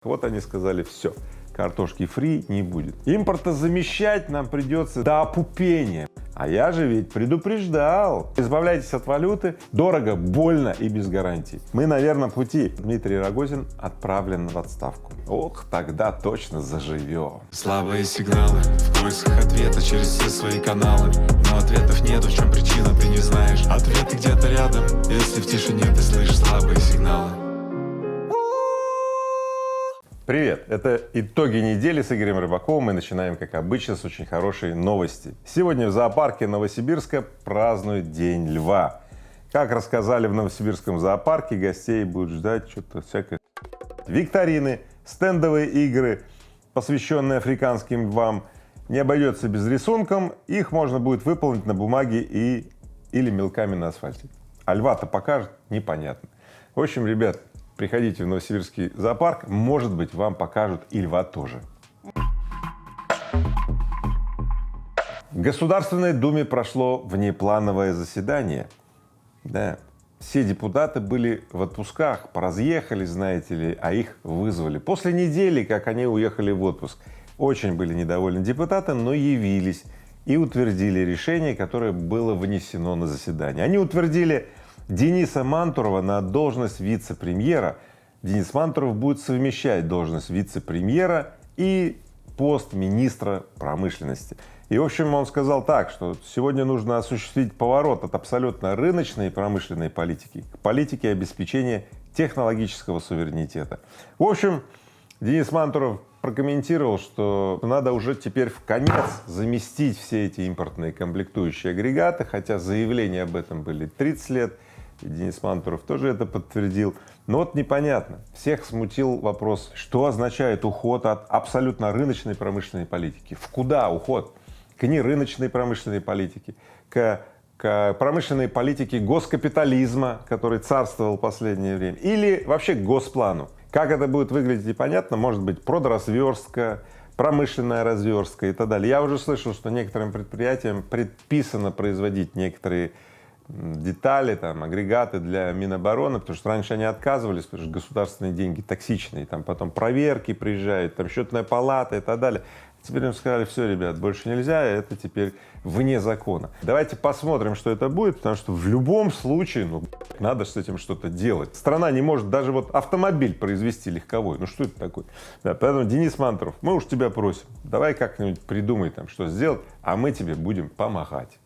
Вот они сказали: все, картошки фри не будет. Импортозамещать нам придется до опупения. А я же ведь предупреждал. Избавляйтесь от валюты, дорого, больно и без гарантий. Мы на верном пути. Дмитрий Рогозин отправлен в отставку. Ох, тогда точно заживем. Слабые сигналы, в поисках ответа через все свои каналы. Но ответов нет, в чем причина, ты не знаешь. Ответы где-то рядом, если в тишине ты слышишь слабые сигналы. Привет! Это итоги недели с Игорем Рыбаковым. Мы начинаем, как обычно, с очень хорошей новости. Сегодня в зоопарке Новосибирска празднуют День льва. Как рассказали в Новосибирском зоопарке, гостей будут ждать что-то всякое. Викторины, стендовые игры, посвященные африканским львам. Не обойдется без рисунков. Их можно будет выполнить на бумаге или мелками на асфальте. А льва-то покажут? Непонятно. В общем, ребят, приходите в Новосибирский зоопарк, может быть, вам покажут и льва тоже. В Государственной Думе прошло внеплановое заседание. Да, все депутаты были в отпусках, поразъехались, знаете ли, а их вызвали. После недели, как они уехали в отпуск, очень были недовольны депутаты, но явились и утвердили решение, которое было внесено на заседание. Они утвердили Дениса Мантурова на должность вице-премьера. Денис Мантуров будет совмещать должность вице-премьера и пост министра промышленности. И, в общем, он сказал так, что сегодня нужно осуществить поворот от абсолютно рыночной промышленной политики к политике обеспечения технологического суверенитета. В общем, Денис Мантуров прокомментировал, что надо уже теперь вконец заместить все эти импортные комплектующие агрегаты, хотя заявления об этом были 30 лет. И Денис Мантуров тоже это подтвердил. Но вот непонятно, всех смутил вопрос, что означает уход от абсолютно рыночной промышленной политики. В куда уход? К нерыночной промышленной политике, к промышленной политике госкапитализма, который царствовал в последнее время, или вообще к госплану. Как это будет выглядеть, непонятно. Может быть, продразверстка, промышленная разверстка и так далее. Я уже слышал, что некоторым предприятиям предписано производить некоторые детали, там, агрегаты для Минобороны, потому что раньше они отказывались, потому что государственные деньги токсичные, там потом проверки приезжают, там счетная палата и так далее. Теперь им сказали: все, ребят, больше нельзя, это теперь вне закона. Давайте посмотрим, что это будет, потому что в любом случае, надо с этим что-то делать. Страна не может даже вот автомобиль произвести легковой, что это такое? Да, поэтому, Денис Мантуров, мы уж тебя просим, давай как-нибудь придумай там, что сделать, а мы тебе будем помогать.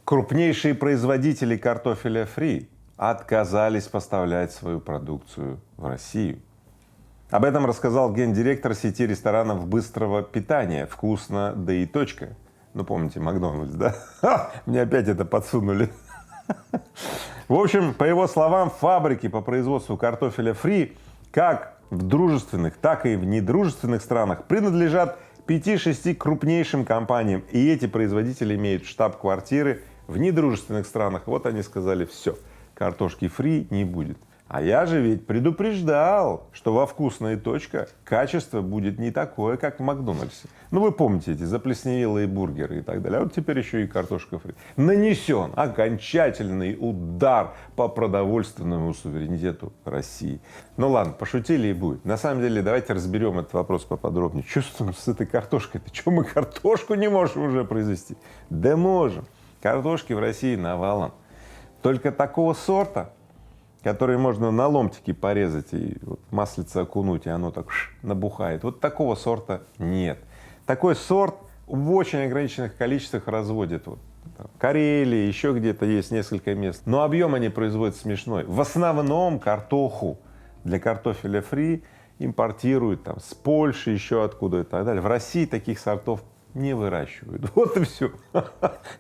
Крупнейшие производители картофеля фри отказались поставлять свою продукцию в Россию. Об этом рассказал гендиректор сети ресторанов быстрого питания «Вкусно, да и точка». Помните, Макдональдс, да? Мне опять это подсунули. В общем, по его словам, фабрики по производству картофеля фри как в дружественных, так и в недружественных странах принадлежат 5-6 крупнейшим компаниям. И эти производители имеют штаб-квартиры в недружественных странах. Вот они сказали: все, картошки фри не будет. А я же ведь предупреждал, что во «Вкусно и точка» качество будет не такое, как в Макдональдсе. Вы помните эти заплесневелые бургеры и так далее. А вот теперь еще и картошка фри. Нанесен окончательный удар по продовольственному суверенитету России. Ладно, пошутили и будет. На самом деле, давайте разберем этот вопрос поподробнее. Что с этой картошкой-то? Что, мы картошку не можем уже произвести? Да можем. Картошки в России навалом. Только такого сорта, которые можно на ломтики порезать и маслице окунуть, и оно так набухает. Вот такого сорта нет. Такой сорт в очень ограниченных количествах разводят. В Карелии, еще где-то есть несколько мест. Но объем они производят смешной. В основном картоху для картофеля фри импортируют с Польши, еще откуда и так далее. В России таких сортов не выращивают. Вот и все.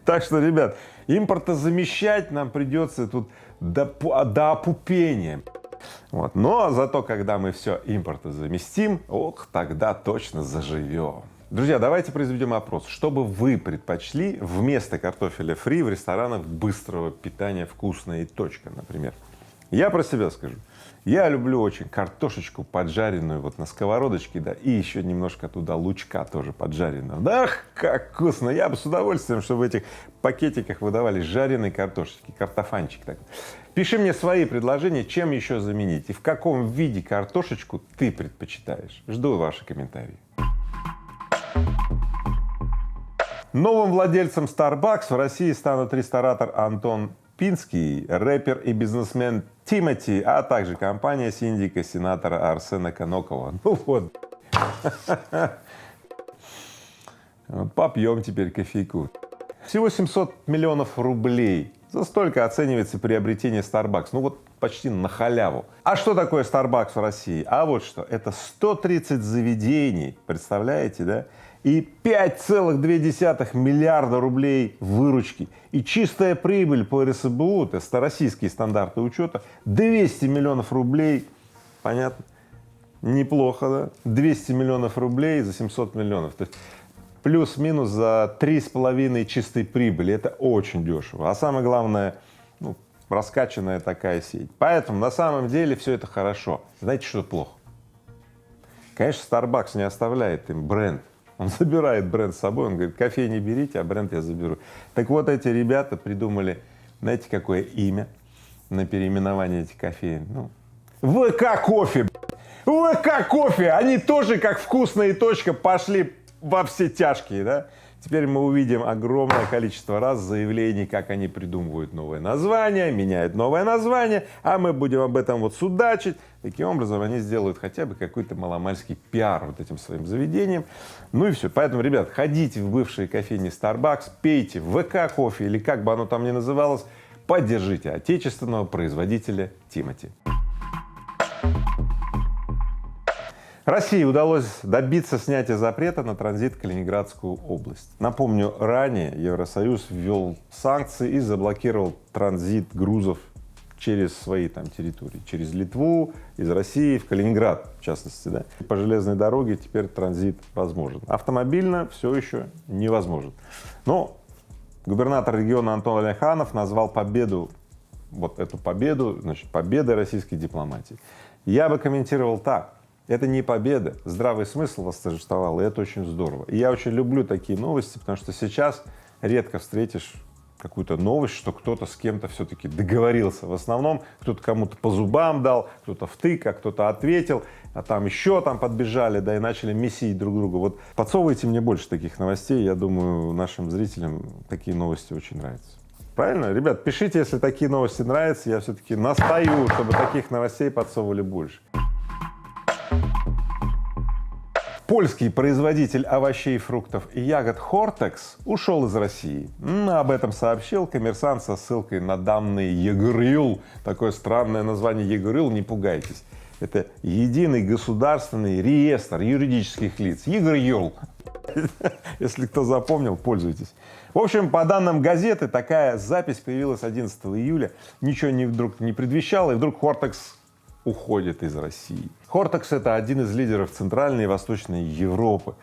Так что, ребят, импортозамещать нам придется тут до опупения. Но зато, когда мы все импортозаместим, тогда точно заживем. Друзья, давайте произведем опрос. Что бы вы предпочли вместо картофеля фри в ресторанах быстрого питания «Вкусно и точка», например? Я про себя скажу. Я люблю очень картошечку поджаренную вот на сковородочке, да, и еще немножко туда лучка тоже поджаренного. Да, как вкусно! Я бы с удовольствием, чтобы в этих пакетиках выдавали жареные картошечки, картофанчик такой. Пиши мне свои предложения, чем еще заменить и в каком виде картошечку ты предпочитаешь. Жду ваши комментарии. Новым владельцем Starbucks в России станут ресторатор Антон Пинский, рэпер и бизнесмен Тимати, а также компания синдика сенатора Арсена Конокова. Ну вот. Попьем теперь кофейку. Всего 700 миллионов рублей. За столько оценивается приобретение Starbucks. Ну вот почти на халяву. А что такое Starbucks в России? А вот что. Это 130 заведений. Представляете, да? И 5,2 миллиарда рублей выручки. И чистая прибыль по РСБУ, это российские стандарты учета, 200 миллионов рублей. Понятно? Неплохо, да? 200 миллионов рублей за 700 миллионов. То есть плюс-минус за 3,5 чистой прибыли. Это очень дешево. А самое главное, ну, раскачанная такая сеть. Поэтому на самом деле все это хорошо. Знаете, что плохо? Конечно, Starbucks не оставляет им бренд. Он забирает бренд с собой, он говорит, кофе не берите, а бренд я заберу. Так вот, эти ребята придумали, знаете, какое имя на переименование этих кофеин? Ну, ВК Кофе. ВК Кофе. Они тоже, как вкусная точка, пошли во все тяжкие, да? Теперь мы увидим огромное количество раз заявлений, как они придумывают новое название, меняют новое название, а мы будем об этом вот судачить. Таким образом, они сделают хотя бы какой-то маломальский пиар вот этим своим заведением. Ну и все. Поэтому, ребят, ходите в бывшие кофейни Starbucks, пейте ВК кофе или как бы оно там ни называлось, поддержите отечественного производителя Тимати. России удалось добиться снятия запрета на транзит в Калининградскую область. Напомню, ранее Евросоюз ввел санкции и заблокировал транзит грузов через свои там территории, через Литву, из России в Калининград, в частности, да. По железной дороге теперь транзит возможен. Автомобильно все еще невозможен. Но губернатор региона Антон Алиханов назвал победу, вот эту победу, значит, победой российской дипломатии. Я бы комментировал так. Это не победа, здравый смысл восторжествовал, и это очень здорово. И я очень люблю такие новости, потому что сейчас редко встретишь какую-то новость, что кто-то с кем-то все-таки договорился. В основном кто-то кому-то по зубам дал, кто-то втык, а кто-то ответил, а там еще там подбежали, да, и начали месить друг друга. Вот подсовывайте мне больше таких новостей, я думаю, нашим зрителям такие новости очень нравятся. Правильно? Ребят, пишите, если такие новости нравятся, я все-таки настаю, чтобы таких новостей подсовывали больше. Польский производитель овощей, фруктов и ягод Хортекс ушел из России. Об этом сообщил «Коммерсант» со ссылкой на данные ЕГРЮЛ. Такое странное название ЕГРЮЛ, не пугайтесь. Это единый государственный реестр юридических лиц. ЕГРЮЛ. Если кто запомнил, пользуйтесь. В общем, по данным газеты, такая запись появилась 11 июля. Ничего вдруг не предвещало, и вдруг Хортекс уходит из России. Хортекс — это один из лидеров Центральной и Восточной Европы.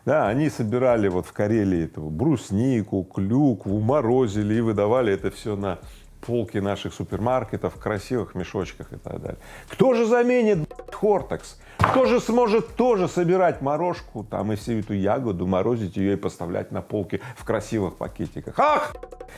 Да, они собирали вот в Карелии эту бруснику, клюкву, морозили и выдавали это все на полки наших супермаркетов в красивых мешочках и так далее. Кто же заменит Хортекс? Кто же сможет тоже собирать морожку там и всю эту ягоду, морозить ее и поставлять на полки в красивых пакетиках? Ах!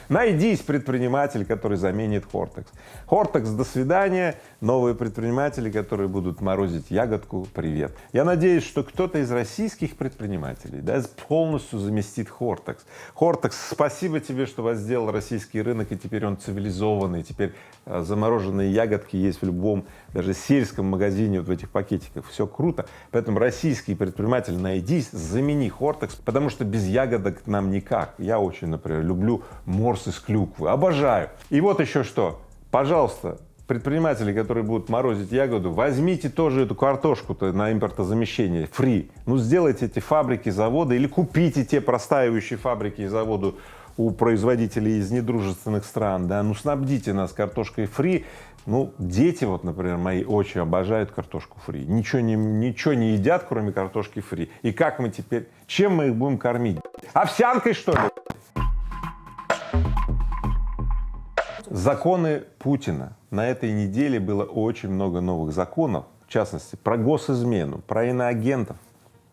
Найдись предприниматель, который заменит Хортекс. Хортекс, до свидания. Новые предприниматели, которые будут морозить ягодку, привет. Я надеюсь, что кто-то из российских предпринимателей, да, полностью заместит Хортекс. Хортекс, спасибо тебе, что возделал российский рынок, и теперь он цивилизованный. Теперь замороженные ягодки есть в любом, даже сельском магазине, вот в этих пакетиках. Все круто. Поэтому российский предприниматель, найдись, замени Хортекс, потому что без ягодок нам никак. Я очень, например, люблю морс из клюквы. Обожаю. И вот еще что. Пожалуйста, предприниматели, которые будут морозить ягоду, возьмите тоже эту картошку-то на импортозамещение, фри. Ну, сделайте эти фабрики, заводы, или купите те простаивающие фабрики и заводы у производителей из недружественных стран, да, ну, снабдите нас картошкой фри. Ну, дети, вот, например, мои очень обожают картошку фри. Ничего не едят, кроме картошки фри. И как мы теперь, чем мы их будем кормить? Овсянкой, что ли? Законы Путина. На этой неделе было очень много новых законов, в частности, про госизмену, про иноагентов.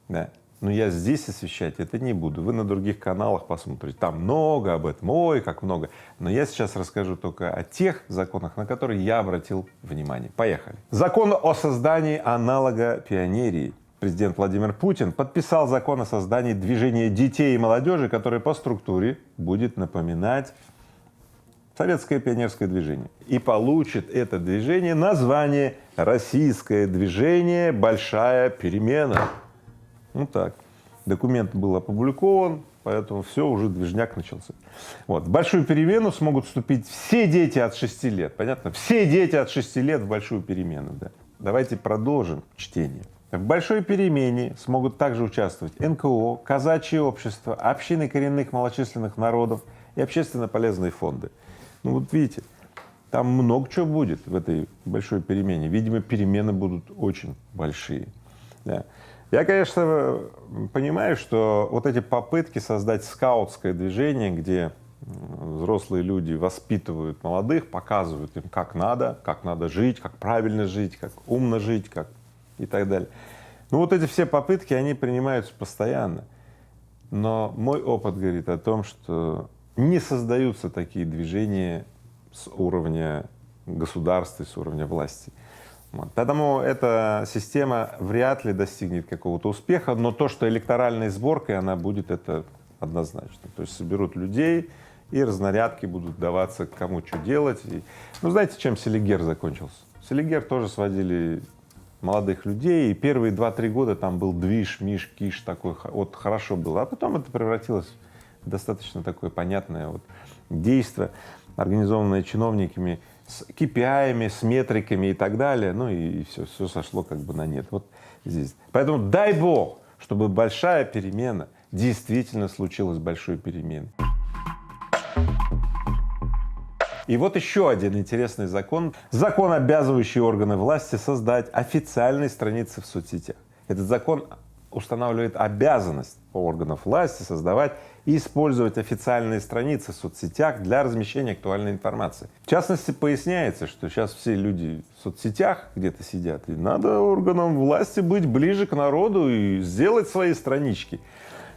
Да. Но я здесь освещать это не буду. Вы на других каналах посмотрите. Там много об этом. Ой, как много. Но я сейчас расскажу только о тех законах, на которые я обратил внимание. Поехали. Закон о создании аналога пионерии. Президент Владимир Путин подписал закон о создании движения детей и молодежи, которое по структуре будет напоминать советское пионерское движение. И получит это движение название «Российское движение Большая перемена». Ну так, документ был опубликован, поэтому все, уже движняк начался. Вот. В большую перемену смогут вступить все дети от 6 лет, понятно? Все дети от 6 лет в большую перемену. Да. Давайте продолжим чтение. В большой перемене смогут также участвовать НКО, казачье общество, общины коренных малочисленных народов и общественно полезные фонды. Ну вот видите, там много чего будет в этой большой перемене. Видимо, перемены будут очень большие. Да. Я, конечно, понимаю, что вот эти попытки создать скаутское движение, где взрослые люди воспитывают молодых, показывают им, как надо жить, как правильно жить, как умно жить, как и так далее. Ну вот эти все попытки, они принимаются постоянно. Но мой опыт говорит о том, что не создаются такие движения с уровня государства, с уровня власти. Вот. Поэтому эта система вряд ли достигнет какого-то успеха, но то, что электоральной сборкой она будет, это однозначно. То есть соберут людей, и разнарядки будут даваться, кому что делать. И, ну, знаете, чем Селигер закончился? Селигер тоже сводили молодых людей, и первые 2-3 года там был движ, миш, киш, такой, вот хорошо было. А потом это превратилось в достаточно такое понятное вот действие, организованное чиновниками, с KPI-ами, с метриками и так далее, ну и все сошло как бы на нет. Вот здесь. Поэтому дай бог, чтобы большая перемена действительно случилась большой переменой. И вот еще один интересный закон. Закон, обязывающий органы власти создать официальные страницы в соцсетях. Этот закон устанавливает обязанность органов власти создавать и использовать официальные страницы в соцсетях для размещения актуальной информации. В частности, поясняется, что сейчас все люди в соцсетях где-то сидят, и надо органам власти быть ближе к народу и сделать свои странички.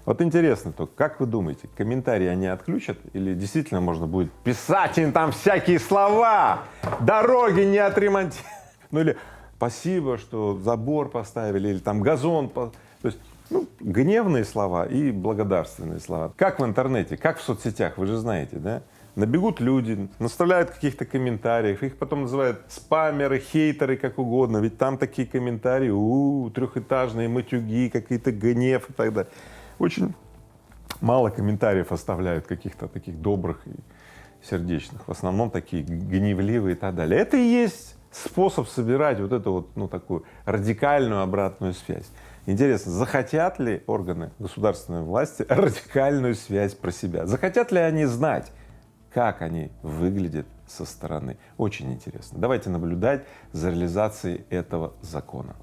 Вот интересно только, как вы думаете, комментарии они отключат или действительно можно будет писать им там всякие слова, дороги не отремонтировали, ну или спасибо, что забор поставили, или там газон, то есть ну, гневные слова и благодарственные слова. Как в интернете, как в соцсетях, вы же знаете, да? Набегут люди, наставляют каких-то комментариев, их потом называют спамеры, хейтеры, как угодно, ведь там такие комментарии, трехэтажные матюги, какие-то гнев и так далее. Очень мало комментариев оставляют каких-то таких добрых и сердечных, в основном такие гневливые и так далее. Это и есть способ собирать вот эту вот, ну, такую радикальную обратную связь. Интересно, захотят ли органы государственной власти радикальную связь про себя? Захотят ли они знать, как они выглядят со стороны? Очень интересно. Давайте наблюдать за реализацией этого закона.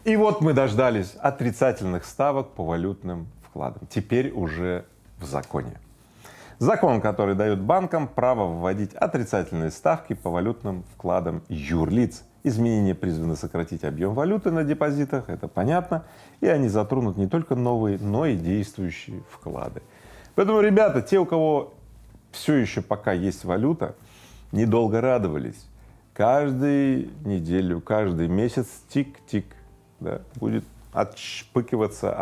И вот мы дождались отрицательных ставок по валютным вкладам. Теперь уже в законе. Закон, который дает банкам право вводить отрицательные ставки по валютным вкладам юрлиц. Изменения призваны сократить объем валюты на депозитах, это понятно, и они затронут не только новые, но и действующие вклады. Поэтому, ребята, те, у кого все еще пока есть валюта, недолго радовались. Каждую неделю, каждый месяц тик-тик, да, будет отщипываться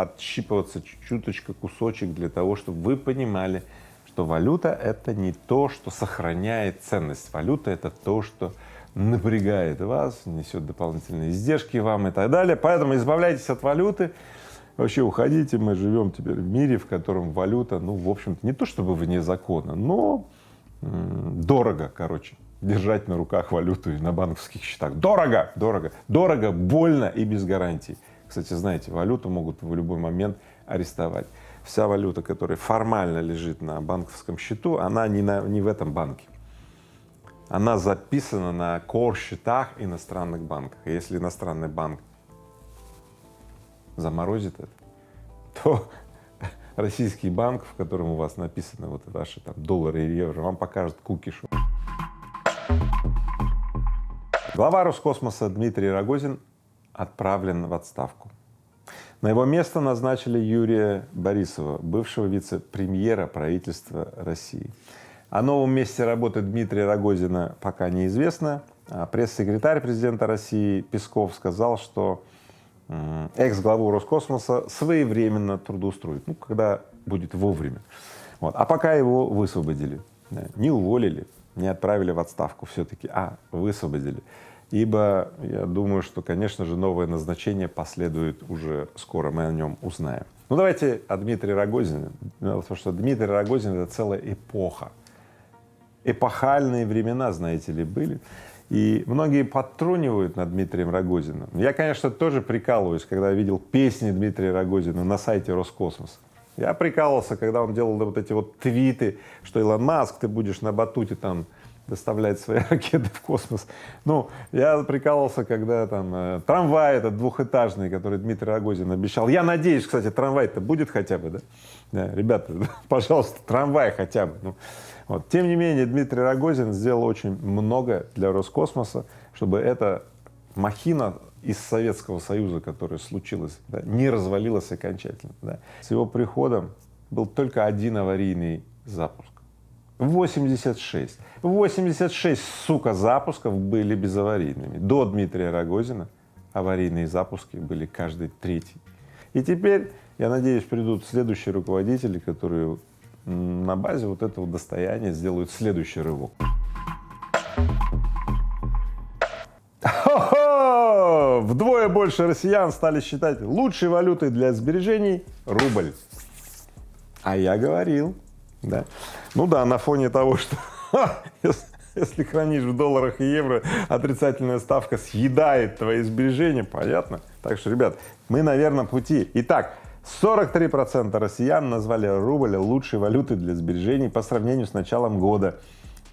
чуточка, кусочек для того, чтобы вы понимали, что валюта — это не то, что сохраняет ценность. Валюта — это то, что напрягает вас, несет дополнительные издержки вам и так далее. Поэтому избавляйтесь от валюты, вообще уходите. Мы живем теперь в мире, в котором валюта, ну, в общем-то, не то чтобы вне закона, но дорого, короче, держать на руках валюту и на банковских счетах. Дорого, дорого, дорого, больно и без гарантий. Кстати, знаете, валюту могут в любой момент арестовать. Вся валюта, которая формально лежит на банковском счету, она не в этом банке. Она записана на core-счетах иностранных банков. И если иностранный банк заморозит это, то российский банк, в котором у вас написаны вот ваши там доллары и евро, вам покажет кукиш. Глава Роскосмоса Дмитрий Рогозин отправлен в отставку. На его место назначили Юрия Борисова, бывшего вице-премьера правительства России. О новом месте работы Дмитрия Рогозина пока неизвестно. Пресс-секретарь президента России Песков сказал, что экс-главу Роскосмоса своевременно трудоустроят, ну, когда будет вовремя. Вот. А пока его высвободили, не уволили, не отправили в отставку все-таки, а высвободили. Ибо я думаю, что, конечно же, новое назначение последует уже скоро, мы о нем узнаем. Ну, давайте о Дмитрии Рогозине. Потому что Дмитрий Рогозин — это целая эпоха. Эпохальные времена, знаете ли, были. И многие подтрунивают над Дмитрием Рогозиным. Я, конечно, тоже прикалываюсь, когда видел песни Дмитрия Рогозина на сайте Роскосмоса. Я прикалывался, когда он делал вот эти вот твиты, что Илон Маск, ты будешь на батуте там доставлять свои ракеты в космос. Ну, я прикалывался, когда там трамвай этот двухэтажный, который Дмитрий Рогозин обещал. Я надеюсь, кстати, трамвай-то будет хотя бы, да? Да, ребята, пожалуйста, трамвай хотя бы. Ну, вот. Тем не менее, Дмитрий Рогозин сделал очень много для Роскосмоса, чтобы эта махина из Советского Союза, которая случилась, да, не развалилась окончательно. Да. С его приходом был только один аварийный запуск. 86, сука, запусков были безаварийными. До Дмитрия Рогозина аварийные запуски были каждый третий. И теперь, я надеюсь, придут следующие руководители, которые на базе вот этого достояния сделают следующий рывок. Хо-хо! Вдвое больше россиян стали считать лучшей валютой для сбережений рубль. А я говорил, да. Ну да, на фоне того, что если хранишь в долларах и евро, отрицательная ставка съедает твои сбережения, понятно? Так что, ребят, мы на верном пути. Итак, 43% россиян назвали рубль лучшей валютой для сбережений по сравнению с началом года.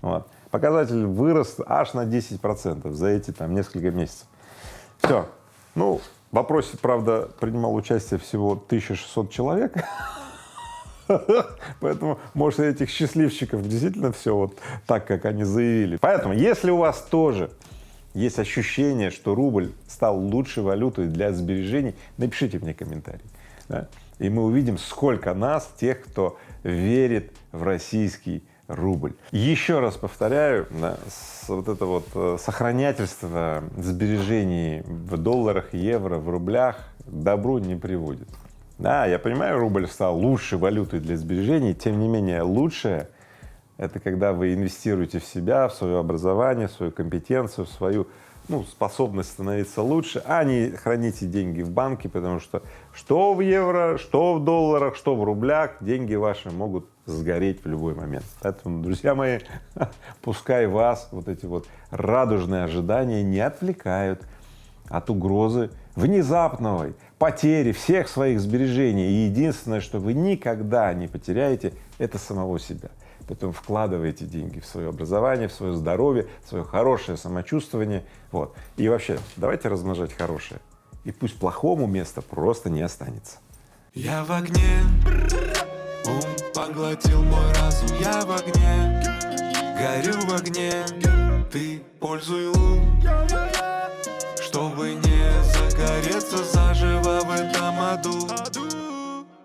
Вот. Показатель вырос аж на 10% за эти там несколько месяцев. Все. Ну, в опросе, правда, принимал участие всего 1600 человек. Поэтому, может, этих счастливчиков действительно все вот так, как они заявили. Поэтому, если у вас тоже есть ощущение, что рубль стал лучшей валютой для сбережений, напишите мне комментарий. Да? И мы увидим, сколько нас, тех, кто верит в российский рубль. Еще раз повторяю, да, вот это вот сохранятельство сбережений в долларах, евро, в рублях к добру не приводит. Да, я понимаю, рубль стал лучшей валютой для сбережений, тем не менее лучшее — это когда вы инвестируете в себя, в свое образование, в свою компетенцию, в свою способность становиться лучше, а не храните деньги в банке, потому что в евро, что в долларах, что в рублях деньги ваши могут сгореть в любой момент. Поэтому, друзья мои, пускай вас вот эти вот радужные ожидания не отвлекают от угрозы внезапной потери всех своих сбережений. И единственное, что вы никогда не потеряете, это самого себя. Поэтому вкладывайте деньги в свое образование, в свое здоровье, в свое хорошее самочувствование. Вот. И вообще, давайте размножать хорошее. И пусть плохому места просто не останется. Я в огне, ум поглотил мой разум. Я в огне, горю в огне. Ты пользуй ум, чтобы не загореться заживо в этом аду.